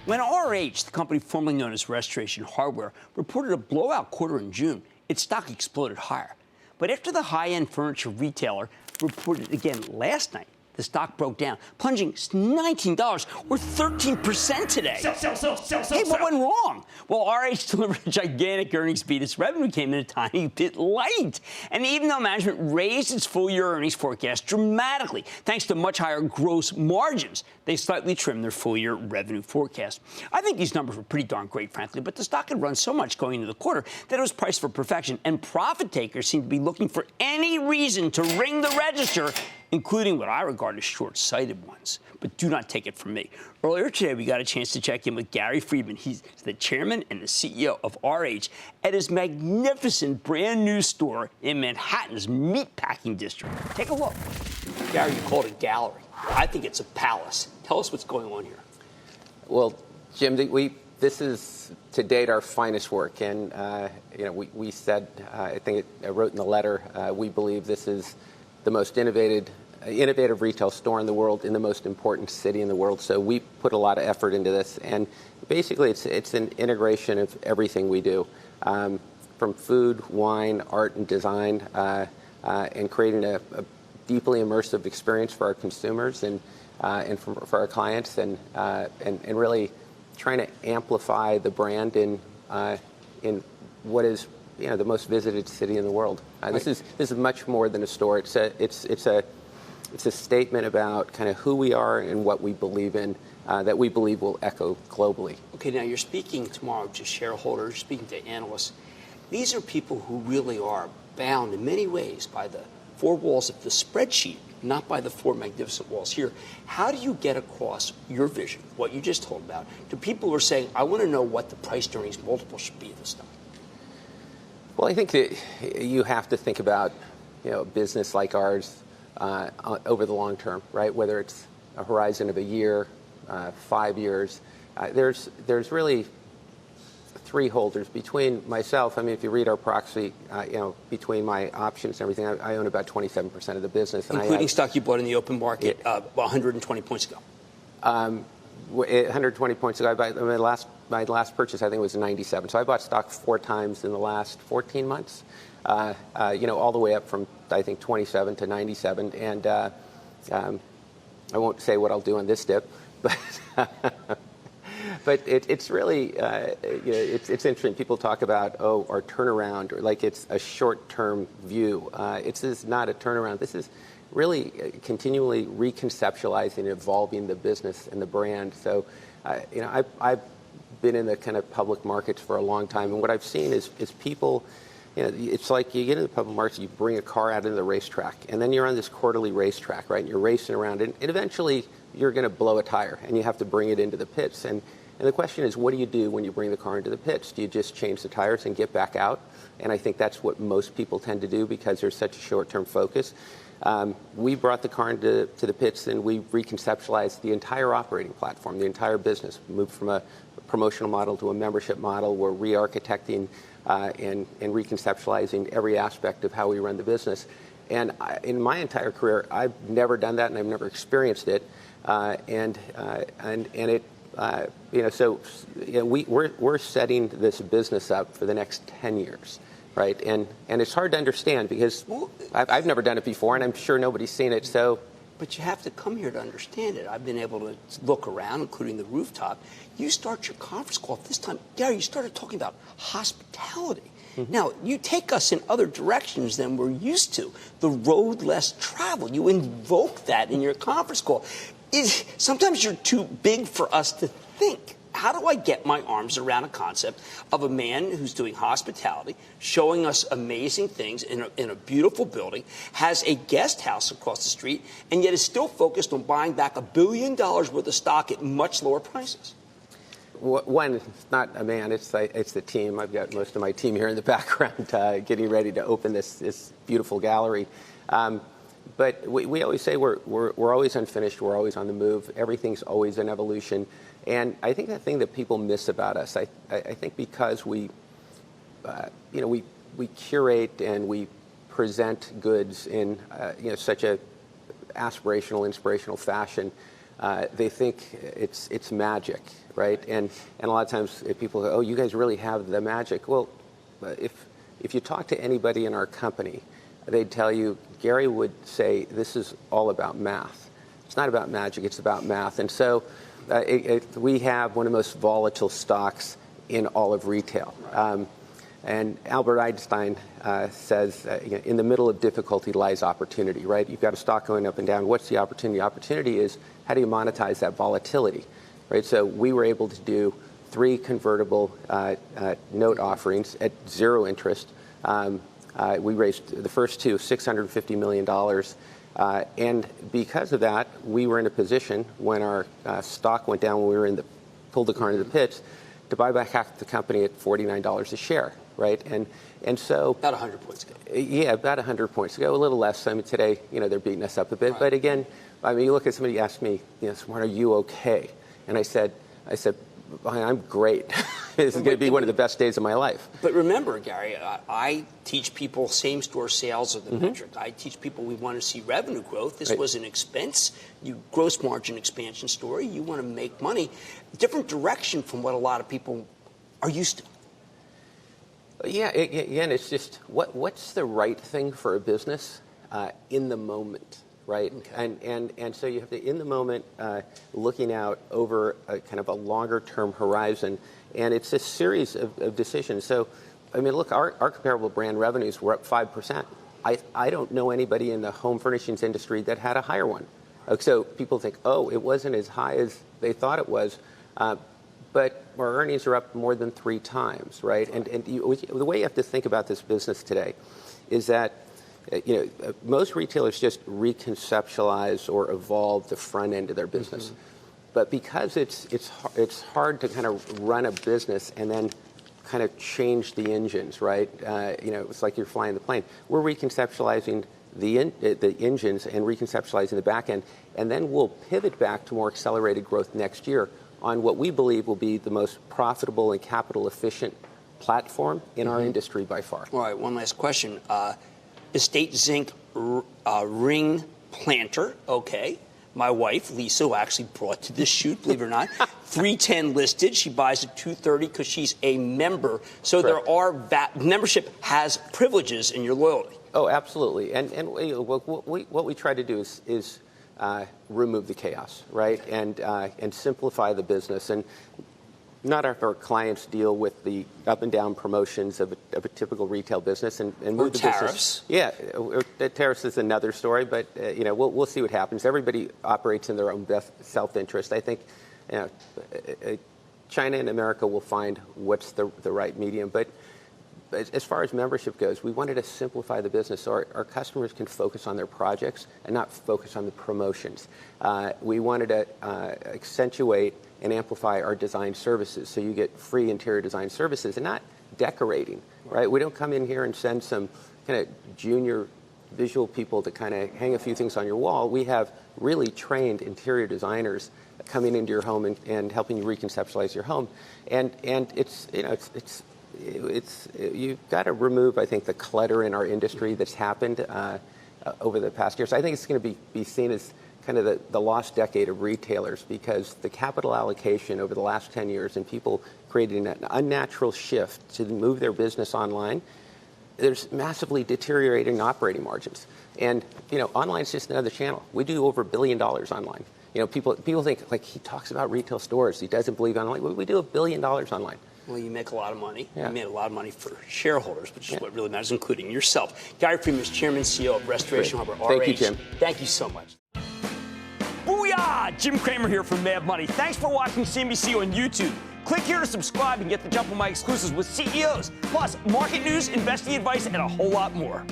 When RH, the company formerly known as Restoration Hardware, reported a blowout quarter in June, its stock exploded higher. But after the high-end furniture retailer reported again last night, the stock broke down, plunging $19 or 13% today. Hey, what went wrong? Well, RH delivered a gigantic earnings beat. Its revenue came in a tiny bit light. And even though management raised its full-year earnings forecast dramatically, thanks to much higher gross margins, they slightly trimmed their full-year revenue forecast. I think these numbers were pretty darn great, frankly, but the stock had run so much going into the quarter that it was priced for perfection, and profit takers seem to be looking for any reason to ring the register, including what I regard as short-sighted ones. But do not take it from me. Earlier today, we got a chance to check in with Gary Friedman. He's the chairman and the CEO of RH at his magnificent brand new store in Manhattan's meatpacking district. Take a look. Gary, you called it a gallery. I think it's a palace. Tell us what's going on here. Well, Jim, this is to date our finest work, and we said, I wrote in the letter, we believe this is the most innovative retail store in the world in the most important city in the world. So we put a lot of effort into this, and basically it's an integration of everything we do, from food, wine, art, and design, and creating a deeply immersive experience for our consumers and for our clients, and really trying to amplify the brand in what is the most visited city in the world. This is much more than a store. It's a statement about kind of who we are and what we believe in, that we believe will echo globally. Okay, now you're speaking tomorrow to shareholders, speaking to analysts. These are people who really are bound in many ways by the four walls of the spreadsheet, not by the four magnificent walls here. How do you get across your vision, what you just told about, to people who are saying, I want to know what the price to earnings multiple should be of this stuff? Well, I think that you have to think about a business like ours over the long term, right? Whether it's a horizon of a year, 5 years. There's really three holders between myself. I mean, if you read our proxy, between my options and everything, I own about 27% of the business, including stock you bought in the open market 120 points ago. 120 points ago. My last purchase, I think, was 97. So I bought stock 4 times in the last 14 months, all the way up from, I think, 27 to 97. And I won't say what I'll do on this dip, but it's really, it's interesting. People talk about, our turnaround, or like it's a short-term view. This is not a turnaround. This is really continually reconceptualizing and evolving the business and the brand. So, I've been in the kind of public markets for a long time, and what I've seen is people, it's like you get in the public markets, you bring a car out into the racetrack, and then you're on this quarterly racetrack, right? And you're racing around, and eventually you're going to blow a tire, and you have to bring it into the pits. And the question is, what do you do when you bring the car into the pits? Do you just change the tires and get back out? And I think that's what most people tend to do because there's such a short-term focus. We brought the car into the pits, and we reconceptualized the entire operating platform, the entire business. We moved from a promotional model to a membership model. We're re-architecting and reconceptualizing every aspect of how we run the business. And in my entire career, I've never done that, and I've never experienced it. We're setting this business up for the next 10 years. Right, and it's hard to understand because I've never done it before, and I'm sure nobody's seen it. So, but you have to come here to understand it. I've been able to look around, including the rooftop. You start your conference call this time, Gary. You started talking about hospitality. Mm-hmm. Now you take us in other directions than we're used to. The road less traveled. You invoke that in your conference call. Sometimes you're too big for us to think. How do I get my arms around a concept of a man who's doing hospitality, showing us amazing things in a beautiful building, has a guest house across the street, and yet is still focused on buying back $1 billion worth of stock at much lower prices? One, it's not a man, it's the team. I've got most of my team here in the background getting ready to open this beautiful gallery. But we always say we're always unfinished. We're always on the move. Everything's always an evolution. And I think the thing that people miss about us, I think because we curate and we present goods in such a aspirational, inspirational fashion, they think it's magic, right? And a lot of times people go, oh, you guys really have the magic. Well, if you talk to anybody in our company, they'd tell you, Gary would say, this is all about math. It's not about magic, it's about math. And so we have one of the most volatile stocks in all of retail. And Albert Einstein says, in the middle of difficulty lies opportunity, right? You've got a stock going up and down. What's the opportunity? The opportunity is, how do you monetize that volatility, right? So we were able to do 3 convertible note offerings at 0 interest. We raised the first 2, $650 million. And because of that, we were in a position when our stock went down, when we were pulled the car into the pits, to buy back half the company at $49 a share, right? And so about 100 points ago. Yeah, about 100 points ago, a little less. I mean, today, they're beating us up a bit. Right. But again, I mean, you look at somebody asked me, Smart, are you okay? And I said, I'm great. This is going to be one of the best days of my life. But remember, Gary, I teach people same-store sales are the metric. I teach people we want to see revenue growth. This was an expense, gross margin expansion story. You want to make money. Different direction from what a lot of people are used to. Yeah, again, it's just what's the right thing for a business in the moment, right? Okay. And so you have to, in the moment, looking out over a kind of a longer-term horizon, and it's a series of decisions. So, I mean, look, our comparable brand revenues were up 5%. I don't know anybody in the home furnishings industry that had a higher one. So people think, oh, it wasn't as high as they thought it was. But our earnings are up more than 3 times, right? And the way you have to think about this business today is that most retailers just reconceptualize or evolve the front end of their business. But because it's hard to kind of run a business and then kind of change the engines, right? It's like you're flying the plane. We're reconceptualizing the engines and reconceptualizing the back end, and then we'll pivot back to more accelerated growth next year on what we believe will be the most profitable and capital efficient platform in our industry by far. All right, one last question. Estate Zinc ring planter, okay. My wife, Lisa, who actually brought to this shoot, believe it or not, 310 listed. She buys at 230 because she's a member. So Correct. there are membership has privileges in your loyalty. Oh, absolutely. And what we try to do is remove the chaos, right? And simplify the business. And not our clients deal with the up and down promotions of a typical retail business and move the tariffs. business. Yeah, the tariffs is another story, but we'll see what happens. Everybody operates in their own best self-interest. I think China and America will find what's the right medium. But as far as membership goes, we wanted to simplify the business so our customers can focus on their projects and not focus on the promotions. We wanted to accentuate and amplify our design services so you get free interior design services and not decorating, right? We don't come in here and send some kind of junior visual people to kind of hang a few things on your wall. We have really trained interior designers coming into your home and helping you reconceptualize your home. And it's you've got to remove, I think, the clutter in our industry that's happened over the past year. So I think it's going to be seen as kind of the lost decade of retailers because the capital allocation over the last 10 years and people creating an unnatural shift to move their business online, there's massively deteriorating operating margins. And, online is just another channel. We do over $1 billion online. People think, like, he talks about retail stores. He doesn't believe online. We do $1 billion online. Well, you make a lot of money. Yeah. You made a lot of money for shareholders, which is what really matters, including yourself. Gary Cramer is Chairman and CEO of Restoration Harbor. Thank you, Jim. Thank you so much. Booyah! Jim Cramer here from Mad Money. Thanks for watching CNBC on YouTube. Click here to subscribe and get the jump on my exclusives with CEOs, plus market news, investing advice, and a whole lot more.